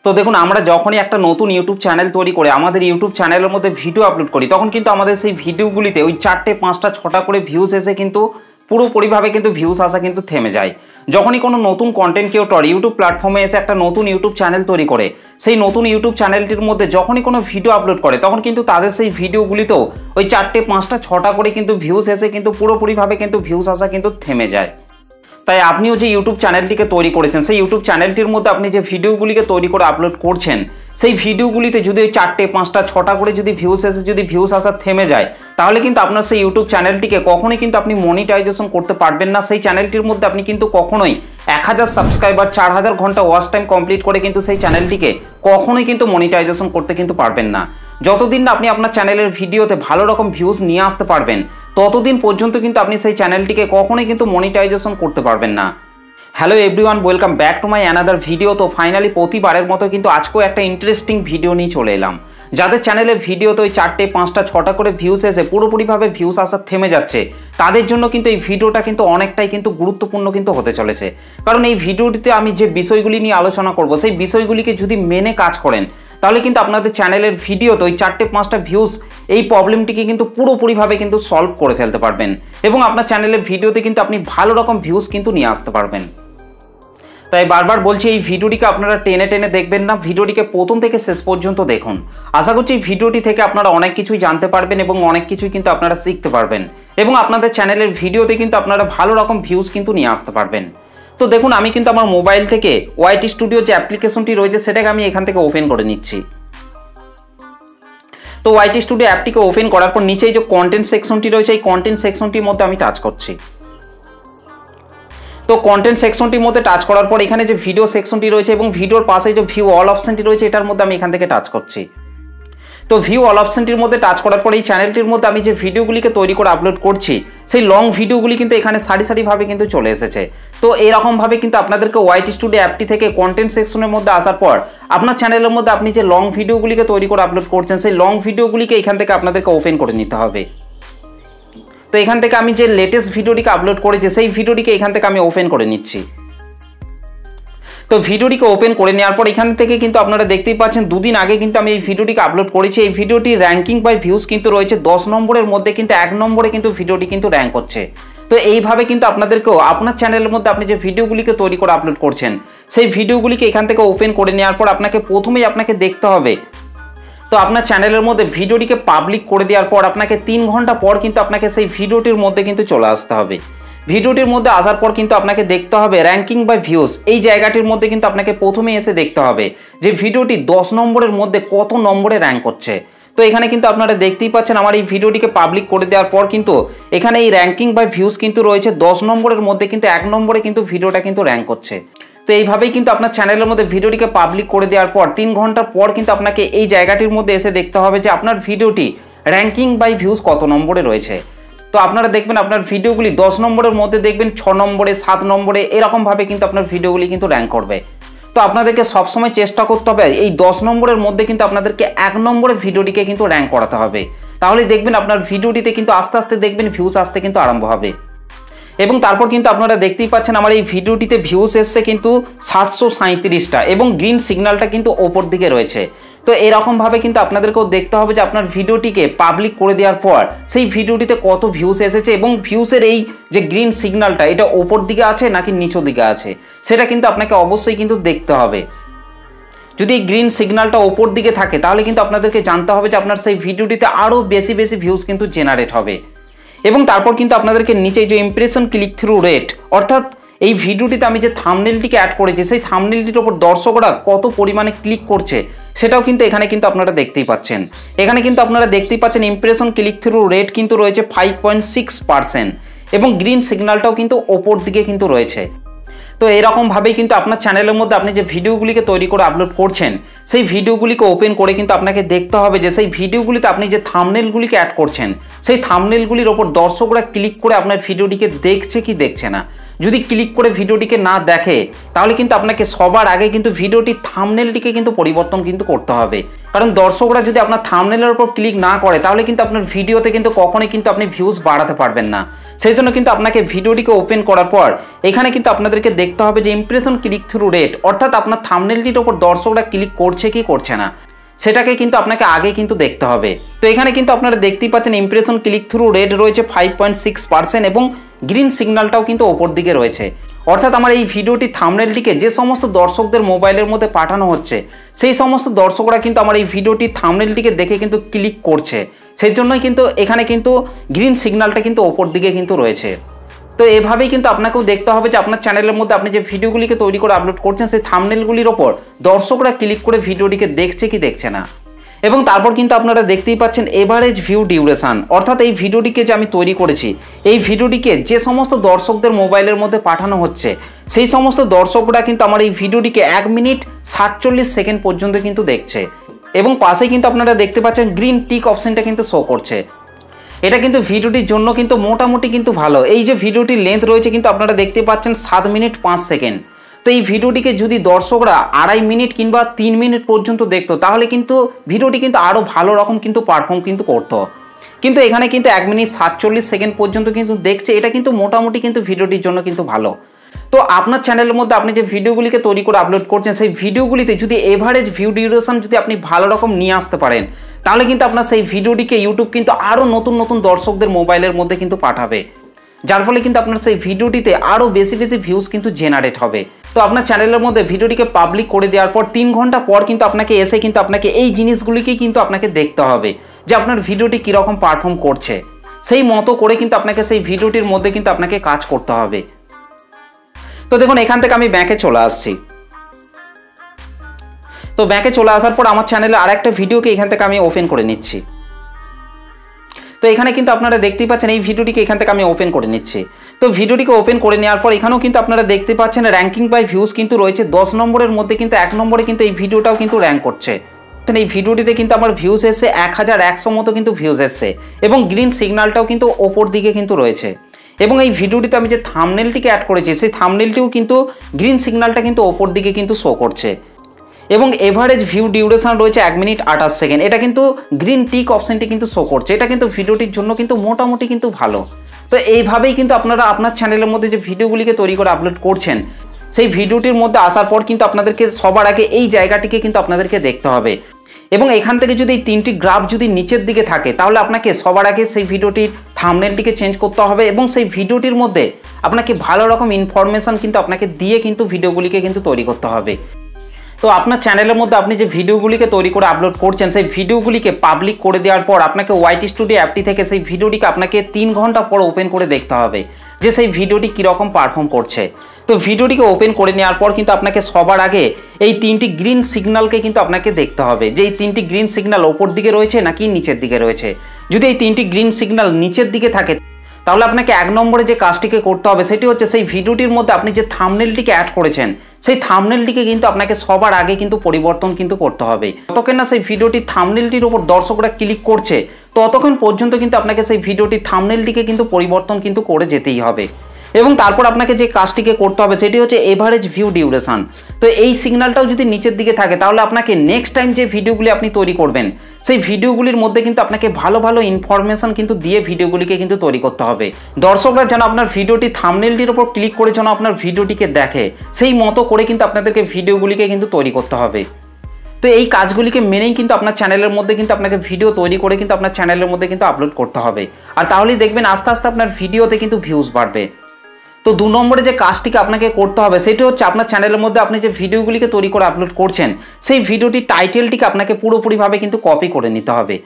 তো দেখুন আমরা যখনই একটা নতুন ইউটিউব চ্যানেল তৈরি করে আমাদের ইউটিউব চ্যানেলের মধ্যে ভিডিও আপলোড করি তখন কিন্তু আমাদের সেই ভিডিওগুলিতে ওই 4টে 5টা 6টা করে ভিউজ এসে কিন্তু পুরোপুরিভাবে কিন্তু ভিউজ আসা কিন্তু থেমে যায়। যখনই কোনো নতুন কন্টেন্ট ক্রিয়েটর ইউটিউব প্ল্যাটফর্মে এসে একটা নতুন ইউটিউব চ্যানেল তৈরি করে সেই নতুন ইউটিউব চ্যানেলটির মধ্যে যখনই কোনো ভিডিও আপলোড করে তখন কিন্তু তাদের সেই ভিডিওগুলিতেও ওই 4টে 5টা 6টা করে কিন্তু ভিউজ এসে কিন্তু পুরোপুরিভাবে কিন্তু ভিউজ আসা কিন্তু থেমে যায়। তাই আপনিও যে ইউটিউব চ্যানেলটিকে তৈরি করেছেন সেই ইউটিউব চ্যানেলটির মধ্যে আপনি যে ভিডিওগুলিকে তৈরি করে আপলোড করছেন সেই ভিডিওগুলিতে যদি ওই 4টে 5টা 6টা করে যদি ভিউজ এসে যদি ভিউজ আসা থেমে যায় তাহলে কিন্তু আপনার সেই ইউটিউব চ্যানেলটিকে কখনোই কিন্তু আপনি মনিটাইজেশন করতে পারবেন না। সেই চ্যানেলটির মধ্যে আপনি কিন্তু কখনোই 1000 সাবস্ক্রাইবার 4000 ঘন্টা ওয়াচ টাইম কমপ্লিট করে কিন্তু সেই চ্যানেলটিকে কখনোই কিন্তু মনিটাইজেশন করতে কিন্তু পারবেন না। যতদিন না আপনি আপনার চ্যানেলের ভিডিওতে ভালো রকম ভিউজ নিয়ে আসতে পারবেন ততদিন পর্যন্ত কিন্তু আপনি সেই চ্যানেলটিকে কখনোই কিন্তু মনিটাইজেশন করতে পারবেন না। Hello everyone, welcome back to my another video. তো ফাইনালি প্রতিবারের মতো কিন্তু আজকেও একটা ইন্টারেস্টিং ভিডিও নিয়ে চলে এলাম। যাদের চ্যানেলের ভিডিওতে ওই 4টে 5টা 6টা করে ভিউজ এসে পুরোপুরিভাবে ভিউজ আসা থেমে যাচ্ছে তাদের জন্য কিন্তু এই ভিডিওটা কিন্তু অনেকটাই কিন্তু গুরুত্বপূর্ণ কিন্তু হতে চলেছে। কারণ এই ভিডিওটিতে আমি যে বিষয়গুলি নিয়ে আলোচনা করব সেই বিষয়গুলিকে যদি মেনে কাজ করেন তাহলে কিন্তু আপনাদের চ্যানেলের ভিডিওতে ওই 4টে 5টা ভিউজ এই প্রবলেমটিকে কিন্তু পুরোপুরিভাবে কিন্তু সলভ করে ফেলতে পারবেন এবং আপনার চ্যানেলের ভিডিওতে কিন্তু আপনি ভালো রকম ভিউজ কিন্তু নিয়ে আসতে পারবেন। তাই বারবার বলছি এই ভিডিওটিকে আপনারা টেনে টেনে দেখবেন না, ভিডিওটিকে প্রথম থেকে শেষ পর্যন্ত দেখুন। আশা করছি এই ভিডিওটি থেকে আপনারা অনেক কিছুই জানতে পারবেন এবং অনেক কিছুই কিন্তু আপনারা শিখতে পারবেন এবং আপনাদের চ্যানেলের ভিডিওতে কিন্তু আপনারা ভালো রকম ভিউজ কিন্তু নিয়ে আসতে পারবেন। তো দেখুন আমি কিন্তু আমার মোবাইল থেকে ওয়াইটি স্টুডিও যে অ্যাপ্লিকেশনটি রয়েছে সেটাকে আমি এখান থেকে ওপেন করে নিচ্ছি। তো ওয়াইটি স্টুডিও অ্যাপটিকে ওপেন করার পর নিচেই যে কন্টেন্ট সেকশনটি রয়েছে এই কন্টেন্ট সেকশনটির মধ্যে আমি টাচ করছি। তো কন্টেন্ট সেকশনটির মধ্যে টাচ করার পর এখানে যে ভিডিও সেকশনটি রয়েছে এবং ভিডিওর পাশে যে ভিউ অল অপশনটি রয়েছে এটার মধ্যে আমি এখান থেকে টাচ করছি। তো ভিউ অল অপশনটির মধ্যে টাচ করার পর এই চ্যানেলটির মধ্যে আমি যে ভিডিওগুলিকে তৈরি করে আপলোড করছি সেই লং ভিডিওগুলি কিন্তু এখানে সারি সারিভাবে কিন্তু চলে এসেছে। তো এরকমভাবে কিন্তু আপনাদেরকে ওয়াইটি স্টুডিও অ্যাপটি থেকে কন্টেন্ট সেকশনের মধ্যে আসার পর আপনার চ্যানেলের মধ্যে আপনি যে লং ভিডিওগুলিকে তৈরি করে আপলোড করছেন সেই লং ভিডিওগুলিকে এখান থেকে আপনাদেরকে ওপেন করে নিতে হবে। তো এখান থেকে আমি যে লেটেস্ট ভিডিওটিকে আপলোড করেছি সেই ভিডিওটিকে এখান থেকে আমি ওপেন করে নিচ্ছি। তো ভিডিওটিকে ওপেন করে নেওয়ার পর এখান থেকে কিন্তু আপনারা দেখতেই পাচ্ছেন দুদিন আগে কিন্তু আমি এই ভিডিওটিকে আপলোড করেছি। এই ভিডিওটির র্যাঙ্কিং বাই ভিউজ কিন্তু রয়েছে 10 নম্বরের মধ্যে, কিন্তু 1 নম্বরে কিন্তু ভিডিওটি কিন্তু র্যাঙ্ক করছে। তো এইভাবে কিন্তু আপনাদেরকেও আপনার চ্যানেলের মধ্যে আপনি যে ভিডিওগুলিকে তৈরি করে আপলোড করছেন সেই ভিডিওগুলিকে এখান থেকে ওপেন করে নেওয়ার পর আপনাকে প্রথমেই আপনাকে দেখতে হবে তো আপনার চ্যানেলের মধ্যে ভিডিওটিকে পাবলিক করে দেওয়ার পর আপনাকে 3 ঘন্টা পর কিন্তু আপনাকে সেই ভিডিওটির মধ্যে কিন্তু চলে আসতে হবে। ভিডিওটির মধ্যে আসার পর কিন্তু আপনাকে দেখতে হবে র্যাঙ্কিং বাই ভিউজ এই জায়গাটির মধ্যে কিন্তু আপনাকে প্রথমে এসে দেখতে হবে যে ভিডিওটি 10 নম্বরের মধ্যে কত নম্বরে র্যাঙ্ক করছে। তো এখানে কিন্তু আপনারা দেখতেই পাচ্ছেন আমার এই ভিডিওটিকে পাবলিক করে দেওয়ার পর কিন্তু এখানে এই র্যাঙ্কিং বাই ভিউজ কিন্তু রয়েছে 10 নম্বরের মধ্যে, কিন্তু 1 নম্বরে কিন্তু ভিডিওটা কিন্তু র্যাঙ্ক করছে। তো এইভাবেই কিন্তু আপনার চ্যানেলের মধ্যে ভিডিওটিকে পাবলিক করে দেওয়ার পর 3 ঘন্টা পর কিন্তু আপনাকে এই জায়গাটির মধ্যে এসে দেখতে হবে যে আপনার ভিডিওটি র্যাঙ্কিং বাই ভিউজ কত নম্বরে রয়েছে। তো আপনারা দেখবেন আপনার ভিডিওগুলি 10 নম্বরের মধ্যে দেখবেন 6 নম্বরে 7 নম্বরে এরকমভাবে কিন্তু আপনার ভিডিওগুলি কিন্তু র্যাঙ্ক করবে। তো আপনাদেরকে সবসময় চেষ্টা করতে হবে এই 10 নম্বরের মধ্যে কিন্তু আপনাদেরকে 1 নম্বরের ভিডিওটিকে কিন্তু র্যাঙ্ক করাতে হবে। তাহলে দেখবেন আপনার ভিডিওটিতে কিন্তু আস্তে আস্তে দেখবেন ভিউজ আসতে কিন্তু আরম্ভ হবে। এবং তারপর কিন্তু আপনারা দেখতেই পাচ্ছেন আমার এই ভিডিওটিতে ভিউজ এসছে কিন্তু 737টা এবং গ্রিন সিগন্যালটা কিন্তু ওপর দিকে রয়েছে। তো এরকমভাবে কিন্তু আপনাদেরকেও দেখতে হবে যে আপনার ভিডিওটিকে পাবলিক করে দেওয়ার পর সেই ভিডিওটিতে কত ভিউজ এসেছে এবং ভিউসের এই যে গ্রিন সিগন্যালটা এটা ওপর দিকে আছে নাকি নিচের দিকে আছে সেটা কিন্তু আপনাকে অবশ্যই কিন্তু দেখতে হবে। যদি এই গ্রিন সিগন্যালটা ওপর দিকে থাকে তাহলে কিন্তু আপনাদেরকে জানতে হবে যে আপনার সেই ভিডিওটিতে আরও বেশি বেশি ভিউজ কিন্তু জেনারেট হবে। এবং তারপর কিন্তু আপনাদেরকে নিচে যে ইমপ্রেশন ক্লিক থ্রু রেট অর্থাৎ এই ভিডিওটিতে আমি যে থাম্বনেলটিকে অ্যাড করেছি সেই থাম্বনেলটির ওপর দর্শকরা কত পরিমাণে ক্লিক করছে সেটাও কিন্তু এখানে কিন্তু আপনারা দেখতেই পাচ্ছেন। এখানে কিন্তু আপনারা দেখতেই পাচ্ছেন ইমপ্রেশন ক্লিক থ্রু রেট কিন্তু রয়েছে 5.6% এবং গ্রিন সিগন্যালটাও কিন্তু ওপর দিকে কিন্তু রয়েছে। তো এরকমভাবেই কিন্তু আপনার চ্যানেলের মধ্যে আপনি যে ভিডিওগুলিকে তৈরি করে আপলোড করছেন সেই ভিডিওগুলিকে ওপেন করে কিন্তু আপনাকে দেখতে হবে যে সেই ভিডিওগুলিতে আপনি যে থাম্বনেলগুলিকে অ্যাড করছেন সেই থাম্বনেলগুলির ওপর দর্শকরা ক্লিক করে আপনার ভিডিওটিকে দেখছে কি দেখছে না। যদি ক্লিক করে ভিডিওটিকে না দেখে তাহলে কিন্তু আপনাকে সবার আগে কিন্তু ভিডিওটির থাম্বনেলটিকে কিন্তু পরিবর্তন কিন্তু করতে হবে। কারণ দর্শকরা যদি আপনার থাম্বনেলের উপর ক্লিক না করে তাহলে কিন্তু আপনার ভিডিওতে কিন্তু কখনোই কিন্তু আপনি ভিউজ বাড়াতে পারবেন না। সেই জন্য কিন্তু আপনাকে ভিডিওটিকে ওপেন করার পর এখানে কিন্তু আপনাদেরকে দেখতে হবে যে ইমপ্রেশন ক্লিক থ্রু রেট, অর্থাৎ আপনার থাম্বনেলটির ওপর দর্শকরা ক্লিক করছে কি করছে না সেটাকে কিন্তু আপনাকে আগে কিন্তু দেখতে হবে। তো এখানে কিন্তু আপনারা দেখতেই পাচ্ছেন ইমপ্রেশন ক্লিক থ্রু রেট রয়েছে 5.6% এবং গ্রিন সিগন্যালটাও কিন্তু ওপর দিকে রয়েছে। অর্থাৎ আমার এই ভিডিওটি থাম্বনেলটিকে যে সমস্ত দর্শকদের মোবাইলের মধ্যে পাঠানো হচ্ছে সেই সমস্ত দর্শকরা কিন্তু আমার এই ভিডিওটি থাম্বনেলটিকে দেখে কিন্তু ক্লিক করছে, সেই জন্যই কিন্তু এখানে কিন্তু গ্রিন সিগন্যালটা কিন্তু ওপর দিকে কিন্তু রয়েছে। তো এভাবেই কিন্তু আপনাকেও দেখতে হবে যে আপনার চ্যানেলের মধ্যে আপনি যে ভিডিওগুলিকে তৈরি করে আপলোড করছেন সেই থাম্বনেলগুলির ওপর দর্শকরা ক্লিক করে ভিডিওটিকে দেখছে কি দেখছে না। এবং তারপর কিন্তু আপনারা দেখতেই পাচ্ছেন এভারেজ ভিউ ডিউরেশন, অর্থাৎ এই ভিডিওটিকে যে আমি তৈরি করেছি এই ভিডিওটিকে যে সমস্ত দর্শকদের মোবাইলের মধ্যে পাঠানো হচ্ছে সেই সমস্ত দর্শকরা কিন্তু আমার এই ভিডিওটিকে 1 মিনিট 47 সেকেন্ড পর্যন্ত কিন্তু দেখছে। এবং পাশে কিন্তু আপনারা দেখতে পাচ্ছেন গ্রিন টিক অপশনটা কিন্তু শো করছে। এটা কিন্তু ভিডিওটির জন্য কিন্তু মোটামুটি কিন্তু ভালো। এই যে ভিডিওটির লেন্থ রয়েছে কিন্তু আপনারা দেখতে পাচ্ছেন 7 মিনিট 5 সেকেন্ড। তো এই ভিডিওটিকে যদি দর্শকরা 2.5 মিনিট কিংবা 3 মিনিট পর্যন্ত দেখতো তাহলে কিন্তু ভিডিওটি কিন্তু আরও ভালো রকম কিন্তু পারফর্ম কিন্তু করতো, কিন্তু এখানে কিন্তু 1 মিনিট 47 সেকেন্ড পর্যন্ত কিন্তু দেখছে। এটা কিন্তু মোটামুটি কিন্তু ভিডিওটির জন্য কিন্তু ভালো। তো আপনার চ্যানেলের মধ্যে আপনি যে ভিডিওগুলিকে তৈরি করে আপলোড করছেন সেই ভিডিওগুলিতে যদি এভারেজ ভিউ ডিউরেশন যদি আপনি ভালো রকম নিয়ে আসতে পারেন তাহলে কিন্তু আপনার সেই ভিডিওটিকে ইউটিউব কিন্তু আরও নতুন নতুন দর্শকদের মোবাইলের মধ্যে কিন্তু পাঠাবে, যার ফলে কিন্তু আপনার সেই ভিডিওটিতে আরও বেশি বেশি ভিউজ কিন্তু জেনারেট হবে। তো আপনার চ্যানেলের মধ্যে ভিডিওটিকে পাবলিক করে দেওয়ার পর 3 ঘন্টা পর কিন্তু আপনাকে এসে কিন্তু আপনাকে এই জিনিসগুলিকে কিন্তু আপনাকে দেখতে হবে যে আপনার ভিডিওটি কীরকম পারফর্ম করছে, সেই মতো করে কিন্তু আপনাকে সেই ভিডিওটির মধ্যে কিন্তু আপনাকে কাজ করতে হবে। তো দেখুন এখান থেকে আমি ব্যাকে চলে আসছি। তো ব্যাকে চলে আসার পর আমার চ্যানেলে আরেকটা ভিডিওকে এখান থেকে আমি ওপেন করে নিচ্ছি। তো এখানে কিন্তু আপনারা দেখতেই পাচ্ছেন এই ভিডিওটিকে এখান থেকে আমি ওপেন করে নিচ্ছি। তো ভিডিওটিকে ওপেন করে নেওয়ার পর এখানেও কিন্তু আপনারা দেখতে পাচ্ছেন র্যাঙ্কিং বাই ভিউজ কিন্তু রয়েছে 10 নম্বরের মধ্যে কিন্তু 1 নম্বরে কিন্তু এই ভিডিওটাও কিন্তু র্যাঙ্ক করছে। এই ভিডিওটিতে কিন্তু আমার ভিউজ এসছে 1100 মতো কিন্তু ভিউজ এসছে এবং গ্রিন সিগন্যালটাও কিন্তু ওপর দিকে কিন্তু রয়েছে। এবং এই ভিডিওটিতে আমি যে থাম্বনেলটিকে অ্যাড করেছি সেই থাম্বনেলটিও কিন্তু গ্রিন সিগন্যালটা কিন্তু ওপর দিকে কিন্তু শো করছে এবং এভারেজ ভিউ ডিউরেশন রয়েছে 1 মিনিট 28 সেকেন্ড। এটা কিন্তু গ্রিন টিক অপশনটি কিন্তু শো করছে। এটা কিন্তু ভিডিওটির জন্য কিন্তু মোটামুটি কিন্তু ভালো। তো এইভাবেই কিন্তু আপনারা আপনার চ্যানেলের মধ্যে যে ভিডিওগুলিকে তৈরি করে আপলোড করছেন সেই ভিডিওটির মধ্যে আসার পর কিন্তু আপনাদেরকে সবার আগে এই জায়গাটিকে কিন্তু আপনাদেরকে দেখতে হবে এবং এখান থেকে যদি এই 3টি গ্রাফ যদি নিচের দিকে থাকে তাহলে আপনাকে সবার আগে সেই ভিডিওটির থাম্বনেলটিকে চেঞ্জ করতে হবে এবং সেই ভিডিওটির মধ্যে আপনাকে ভালো রকম ইনফরমেশন কিন্তু আপনাকে দিয়ে কিন্তু ভিডিওগুলিকে কিন্তু তৈরি করতে হবে। তো আপনার চ্যানেলের মধ্যে আপনি যে ভিডিওগুলিকে তৈরি করে আপলোড করছেন সেই ভিডিওগুলিকে পাবলিক করে দেওয়ার পর আপনাকে ওয়াইটি স্টুডিও অ্যাপটি থেকে সেই ভিডিওটিকে আপনাকে 3 ঘন্টা পর ওপেন করে দেখতে হবে যে সেই ভিডিওটি কীরকম পারফর্ম করছে। তো ভিডিওটিকে ওপেন করে নেওয়ার পর কিন্তু আপনাকে সবার আগে এই 3টি গ্রিন সিগন্যালকে কিন্তু আপনাকে দেখতে হবে যে এই 3টি গ্রিন সিগন্যাল ওপর দিকে রয়েছে নাকি নিচের দিকে রয়েছে। যদি এই 3টি গ্রিন সিগন্যাল নিচের দিকে থাকে তাহলে আপনাকে 1 নম্বরে যে কাজটিকে করতে হবে সেটি হচ্ছে সেই ভিডিওটির মধ্যে আপনি যে থাম্বনেলটিকে অ্যাড করেছেন সেই থাম্বনেলটিকে কিন্তু আপনাকে সবার আগে কিন্তু পরিবর্তন কিন্তু করতে হবে। যতক্ষণ না সেই ভিডিওটির থাম্বনেলটির উপর দর্শকরা ক্লিক করছে ততক্ষণ পর্যন্ত কিন্তু আপনাকে সেই ভিডিওটির থাম্বনেলটিকে কিন্তু পরিবর্তন কিন্তু করে যেতেই হবে। এবং তারপর আপনাকে যে কাজটিকে করতে হবে সেটি হচ্ছে এভারেজ ভিউ ডিউরেশন। তো এই সিগন্যালটাও যদি নিচের দিকে থাকে তাহলে আপনাকে নেক্সট টাইম যে ভিডিওগুলি আপনি তৈরি করবেন সেই ভিডিওগুলির মধ্যে কিন্তু আপনাকে ভালো ভালো ইনফরমেশন কিন্তু দিয়ে ভিডিওগুলিকে কিন্তু তৈরি করতে হবে। দর্শকরা যেন আপনার ভিডিওটি থাম্বনেলটির উপর ক্লিক করে যেন আপনার ভিডিওটিকে দেখে সেই মতো করে কিন্তু আপনাদেরকে ভিডিওগুলিকে কিন্তু তৈরি করতে হবে। তো এই কাজগুলিকে মেনেই কিন্তু আপনার চ্যানেলের মধ্যে কিন্তু আপনাকে ভিডিও তৈরি করে কিন্তু আপনার চ্যানেলের মধ্যে কিন্তু আপলোড করতে হবে। আর তাহলেই দেখবেন আস্তে আস্তে আপনার ভিডিওতে কিন্তু ভিউজ বাড়বে। তো 2 নম্বরে যে কাজটিকে আপনাকে করতে হবে সেটি হচ্ছে আপনার চ্যানেলের মধ্যে আপনি যে ভিডিওগুলিকে তৈরি করে আপলোড করছেন সেই ভিডিওটির টাইটেলটিকে আপনাকে পুরোপুরিভাবে কিন্তু কপি করে নিতে হবে।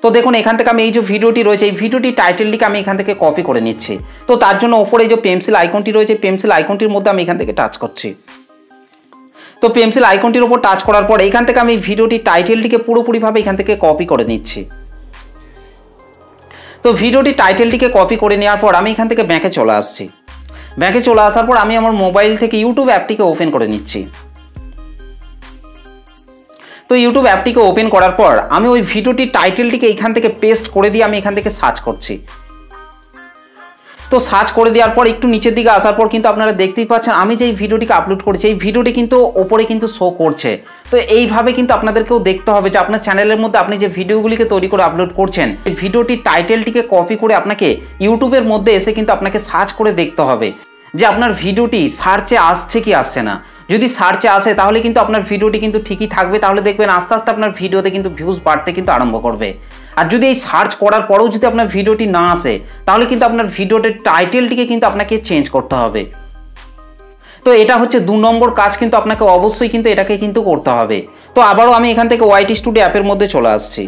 তো দেখুন এখান থেকে আমি এই যে ভিডিওটি রয়েছে এই ভিডিওটির টাইটেলটিকে আমি এখান থেকে কপি করে নিচ্ছি। তো তার জন্য ওপরে এই যে পেন্সিল আইকনটি রয়েছে পেন্সিল আইকনটির মধ্যে আমি এখান থেকে টাচ করছি। তো পেন্সিল আইকনটির উপর টাচ করার পর এখান থেকে আমি ভিডিওটির টাইটেলটিকে পুরোপুরিভাবে এখান থেকে কপি করে নিচ্ছি। তো ভিডিওটির টাইটেলটিকে কপি করে নেওয়ার পর আমি এখান থেকে ব্যাকে চলে আসছি। ব্যাকে চলে আসার পর আমি আমার মোবাইল থেকে ইউটিউব অ্যাপটিকে ওপেন করে নিচ্ছি। তো ইউটিউব অ্যাপটিকে ওপেন করার পর আমি ওই ভিডিওটির টাইটেলটিকে এখান থেকে পেস্ট করে দিয়ে আমি এখান থেকে সার্চ করছি। তো সার্চ করে দেওয়ার পর একটু নিচের দিকে আসার পর কিন্তু আপনারা দেখতেই পাচ্ছেন আমি যে ভিডিওটিকে আপলোড করেছি এই ভিডিওটি কিন্তু ওপরে কিন্তু শো করছে। তো এইভাবে কিন্তু আপনাদেরকেও দেখতে হবে যে আপনার চ্যানেলের মধ্যে আপনি যে ভিডিওগুলিকে তৈরি করে আপলোড করছেন এই ভিডিওটির টাইটেলটিকে কপি করে আপনাকে ইউটিউবের মধ্যে এসে কিন্তু আপনাকে সার্চ করে দেখতে হবে যে আপনার ভিডিওটি সার্চে আসছে কি আসছে না। যদি সার্চে আসে তাহলে কিন্তু আপনার ভিডিওটি কিন্তু ঠিকই থাকবে, তাহলে দেখবেন আস্তে আস্তে আপনার ভিডিওতে কিন্তু ভিউজ বাড়তে কিন্তু আরম্ভ করবে। আর যদি এই সার্চ করার পরেও যদি আপনার ভিডিওটি না আসে তাহলে কিন্তু আপনার ভিডিওটির টাইটেলটিকে কিন্তু আপনাকে চেঞ্জ করতে হবে। তো এটা হচ্ছে 2 নম্বর কাজ, কিন্তু আপনাকে অবশ্যই কিন্তু এটাকে কিন্তু করতে হবে। তো আবারও আমি এখান থেকে ওয়াইটি স্টুডিও অ্যাপের মধ্যে চলে আসছি।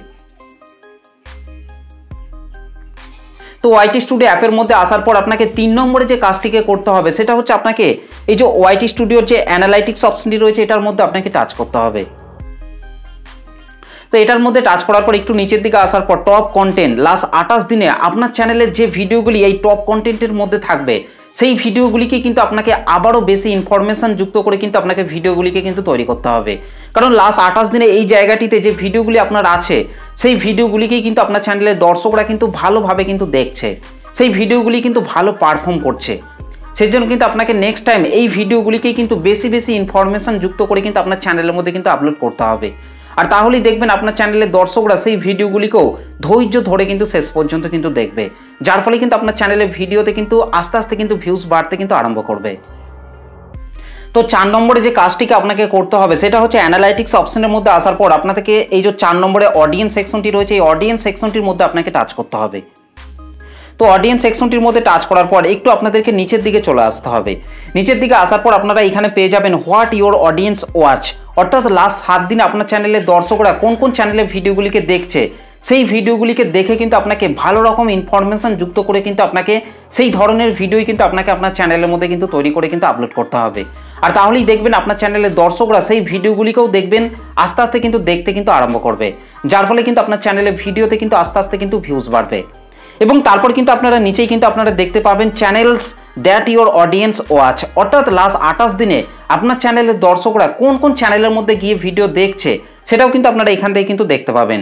তো ওয়াইটি স্টুডিও অ্যাপের মধ্যে আসার পর আপনাকে 3 নম্বরে যে কাজটিকে করতে হবে সেটা হচ্ছে আপনাকে এই যে ওয়াইটি স্টুডিওর যে অ্যানালাইটিক্স অপশনটি রয়েছে এটার মধ্যে আপনাকে টাচ করতে হবে। তো এটার মধ্যে টাচ করার পর একটু নিচের দিকে আসার পর টপ কন্টেন্ট লাস্ট 28 দিনে আপনার চ্যানেলের যে ভিডিওগুলি এই টপ কন্টেন্টের মধ্যে থাকবে সেই ভিডিওগুলিকে কিন্তু আপনাকে আবারও বেশি ইনফরমেশন যুক্ত করে কিন্তু আপনাকে ভিডিওগুলিকে কিন্তু তৈরি করতে হবে। কারণ লাস্ট 28 দিনে এই জায়গাটিতে যে ভিডিওগুলি আপনার আছে সেই ভিডিওগুলিকেই কিন্তু আপনার চ্যানেলের দর্শকরা কিন্তু ভালোভাবে কিন্তু দেখছে, সেই ভিডিওগুলি কিন্তু ভালো পারফর্ম করছে। সেই জন্য কিন্তু আপনাকে নেক্সট টাইম এই ভিডিওগুলিকেই কিন্তু বেশি বেশি ইনফরমেশন যুক্ত করে কিন্তু আপনার চ্যানেলের মধ্যে কিন্তু আপলোড করতে হবে। আর তাহলেই দেখবেন আপনার চ্যানেলের দর্শকরা সেই ভিডিওগুলিকেও ধৈর্য ধরে কিন্তু শেষ পর্যন্ত কিন্তু দেখবে, যার ফলে কিন্তু আপনার চ্যানেলের ভিডিওতে কিন্তু আস্তে আস্তে কিন্তু ভিউজ বাড়তে কিন্তু আরম্ভ করবে। তো 4 নম্বরে যে কাজটিকে আপনাকে করতে হবে সেটা হচ্ছে অ্যানালাইটিক্স অপশনের মধ্যে আসার পর আপনাদেরকে এই যে 4 নম্বরে অডিয়েন্স সেকশনটি রয়েছে এই অডিয়েন্স সেকশনটির মধ্যে আপনাকে টাচ করতে হবে। তো অডিয়েন্স সেকশনটির মধ্যে টাচ করার পর একটু আপনাদেরকে নিচের দিকে চলে আসতে হবে। নিচের দিকে আসার পর আপনারা এখানে পেয়ে যাবেন হোয়াট ইউর অডিয়েন্স ওয়াচ, অর্থাৎ লাস্ট 7 দিনে আপনার চ্যানেলের দর্শকরা কোন কোন চ্যানেলের ভিডিওগুলিকে দেখছে সেই ভিডিওগুলিকে দেখে কিন্তু আপনাকে ভালো রকম ইনফরমেশন যুক্ত করে কিন্তু আপনাকে সেই ধরনের ভিডিওই কিন্তু আপনাকে আপনার চ্যানেলের মধ্যে কিন্তু তৈরি করে কিন্তু আপলোড করতে হবে। আর তাহলেই দেখবেন আপনার চ্যানেলের দর্শকরা সেই ভিডিওগুলিকেও দেখবেন আস্তে আস্তে কিন্তু দেখতে কিন্তু আরম্ভ করবে, যার ফলে কিন্তু আপনার চ্যানেলের ভিডিওতে কিন্তু আস্তে আস্তে কিন্তু ভিউজ বাড়বে। এবং তারপর কিন্তু আপনারা নিচেই কিন্তু আপনারা দেখতে পাবেন channels that your audience watch, অর্থাৎ লাস্ট 28 দিনে আপনার চ্যানেলের দর্শকরা কোন কোন চ্যানেলের মধ্যে গিয়ে ভিডিও দেখছে সেটাও কিন্তু আপনারা এখান থেকে কিন্তু দেখতে পাবেন।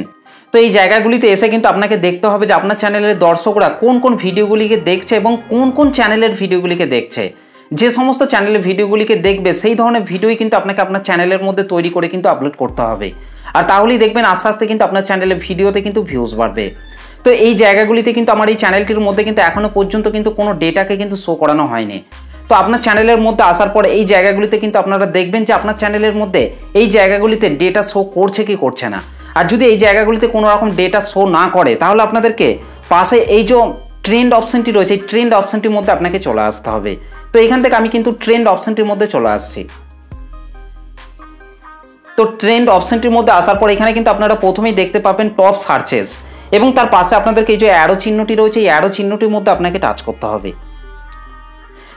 তো এই জায়গাগুলিতে এসে কিন্তু আপনাকে দেখতে হবে যে আপনার চ্যানেলের দর্শকরা কোন কোন ভিডিওগুলিকে দেখছে এবং কোন কোন চ্যানেলের ভিডিওগুলিকে দেখছে। যে সমস্ত চ্যানেলের ভিডিওগুলিকে দেখবে সেই ধরনের ভিডিওই কিন্তু আপনাকে আপনার চ্যানেলের মধ্যে তৈরি করে কিন্তু আপলোড করতে হবে। আর তাহলেই দেখবেন আস্তে আস্তে কিন্তু আপনার চ্যানেলের ভিডিওতে কিন্তু ভিউজ বাড়বে। তো এই জায়গাগুলিতে কিন্তু আমার এই চ্যানেলটির মধ্যে কিন্তু এখনো পর্যন্ত কিন্তু কোনো ডেটাকে কিন্তু শো করানো হয়নি। তো আপনার চ্যানেলের মধ্যে আসার পরে এই জায়গাগুলিতে কিন্তু আপনারা দেখবেন যে আপনার চ্যানেলের মধ্যে এই জায়গাগুলিতে ডেটা শো করছে কি করছে না। আর যদি এই জায়গাগুলিতে কোনো রকম ডেটা শো না করে তাহলে আপনাদেরকে পাশে এই যে ট্রেন্ড অপশনটি রয়েছে এই ট্রেন্ড অপশনটির মধ্যে আপনাকে চলে আসতে হবে। তো এখান থেকে আমি কিন্তু ট্রেন্ড অপশনটির মধ্যে চলে আসছি। তো ট্রেন্ড অপশনটির মধ্যে আসার পর এখানে কিন্তু আপনারা প্রথমেই দেখতে পাবেন টপ সার্চেস এবং তার পাশে আপনাদেরকে এই যে অ্যারো চিহ্নটি রয়েছে এই অ্যারো চিহ্নটির মধ্যে আপনাকে টাচ করতে হবে।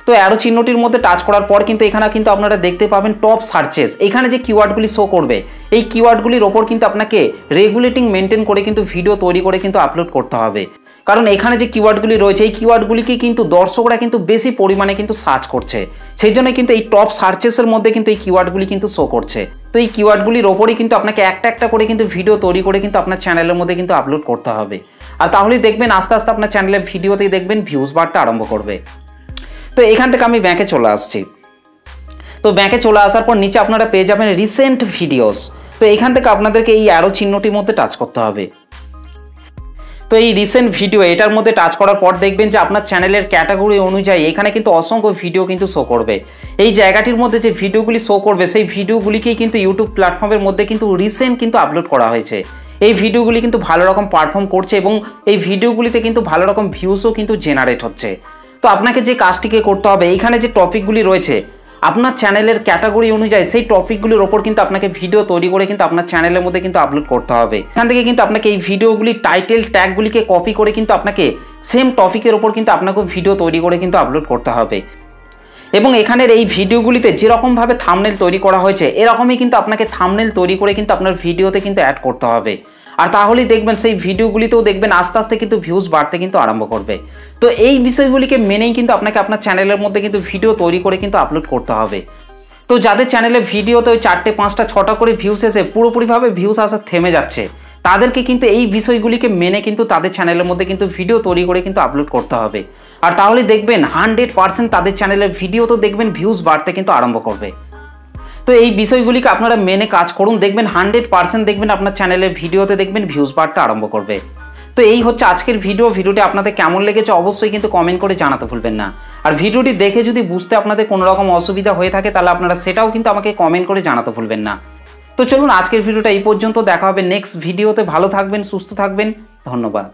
তো অ্যারো চিহ্নটির মধ্যে টাচ করার পর কিন্তু এখানে কিন্তু আপনারা দেখতে পাবেন টপ সার্চেস, এখানে যে কিওয়ার্ডগুলি শো করবে এই কিওয়ার্ডগুলির ওপর কিন্তু আপনাকে রেগুলেটিং মেনটেন করে কিন্তু ভিডিও তৈরি করে কিন্তু আপলোড করতে হবে। কারণ এখানে যে কিওয়ার্ডগুলি রয়েছে এই কিওয়ার্ডগুলিকে কিন্তু দর্শকরা কিন্তু বেশি পরিমাণে কিন্তু সার্চ করছে, সেই জন্য কিন্তু এই টপ সার্চেসের মধ্যে কিন্তু এই কিওয়ার্ডগুলি কিন্তু শো করছে। তো এই কিওয়ার্ডগুলির ওপরই কিন্তু আপনাকে একটা একটা করে কিন্তু ভিডিও তৈরি করে কিন্তু আপনার চ্যানেলের মধ্যে কিন্তু আপলোড করতে হবে। আর তাহলেই দেখবেন আস্তে আস্তে আপনার চ্যানেলের ভিডিওতেই দেখবেন ভিউজ বাড়তে আরম্ভ করবে। তো এখান থেকে আমি ব্যাকে চলে আসছি। তো ব্যাকে চলে আসার পর নিচে আপনারা পেয়ে যাবেন রিসেন্ট ভিডিওস। তো এখান থেকে আপনাদেরকে এই অ্যারো চিহ্নটির মধ্যে টাচ করতে হবে। তো এই রিসেন্ট ভিডিও এটার মধ্যে টাচ করার পর দেখবেন যে আপনার চ্যানেলের ক্যাটাগরি অনুযায়ী এখানে কিন্তু অসংখ্য ভিডিও কিন্তু শো করবে। এই জায়গাটির মধ্যে যে ভিডিওগুলি শো করবে সেই ভিডিওগুলিকেই কিন্তু ইউটিউব প্ল্যাটফর্মের মধ্যে কিন্তু রিসেন্ট কিন্তু আপলোড করা হয়েছে। এই ভিডিওগুলি কিন্তু ভালো রকম পারফর্ম করছে এবং এই ভিডিওগুলিতে কিন্তু ভালো রকম ভিউসও কিন্তু জেনারেট হচ্ছে। তো আপনাকে যে কাজটিকে করতে হবে এইখানে যে টপিকগুলি রয়েছে আপনার চ্যানেলের ক্যাটাগরি অনুযায়ী সেই টপিকগুলির ওপর কিন্তু আপনাকে ভিডিও তৈরি করে কিন্তু আপনার চ্যানেলের মধ্যে কিন্তু আপলোড করতে হবে। এখান থেকে কিন্তু আপনাকে এই ভিডিওগুলি টাইটেল ট্যাগগুলিকে কপি করে কিন্তু আপনাকে সেম টপিকের ওপর কিন্তু আপনাকে ভিডিও তৈরি করে কিন্তু আপলোড করতে হবে। এবং এখানের এই ভিডিওগুলিতে যেরকমভাবে থাম্বনেল তৈরি করা হয়েছে এরকমই কিন্তু আপনাকে থাম্বনেল তৈরি করে কিন্তু আপনার ভিডিওতে কিন্তু অ্যাড করতে হবে। আর তাহলেই দেখবেন সেই ভিডিওগুলিতেও দেখবেন আস্তে আস্তে কিন্তু ভিউজ বাড়তে কিন্তু আরম্ভ করবে। তো এই বিষয়গুলিকে মেনেই কিন্তু আপনাকে আপনার চ্যানেলের মধ্যে কিন্তু ভিডিও তৈরি করে কিন্তু আপলোড করতে হবে। তো যাদের চ্যানেলে ভিডিওতে ওই 4টে 5টা 6টা করে ভিউস এসে পুরোপুরিভাবে ভিউস আসা থেমে যাচ্ছে তাদেরকে কিন্তু এই বিষয়গুলিকে মেনে কিন্তু তাদের চ্যানেলের মধ্যে কিন্তু ভিডিও তৈরি করে কিন্তু আপলোড করতে হবে। আর তাহলে দেখবেন 100% তাদের চ্যানেলের ভিডিও তো দেখবেন ভিউজ বাড়তে কিন্তু আরম্ভ করবে। তো এই বিষয়গুলিকে আপনারা মেনে কাজ করুন, দেখবেন 100% দেখবেন আপনার চ্যানেলের ভিডিওতে দেখবেন ভিউজ বাড়তে আরম্ভ করবে। তো এই হচ্ছে আজকের ভিডিওটি আপনাদের কেমন লেগেছে অবশ্যই কিন্তু কমেন্ট করে জানাতে ভুলবেন না। আর ভিডিওটি দেখে যদি বুঝতে আপনাদের কোনো রকম অসুবিধা হয়ে থাকে তাহলে আপনারা সেটাও কিন্তু আমাকে কমেন্ট করে জানাতে ভুলবেন না। তো চলুন আজকের ভিডিওটা এই পর্যন্ত, দেখা হবে নেক্সট ভিডিওতে। ভালো থাকবেন, সুস্থ থাকবেন, ধন্যবাদ।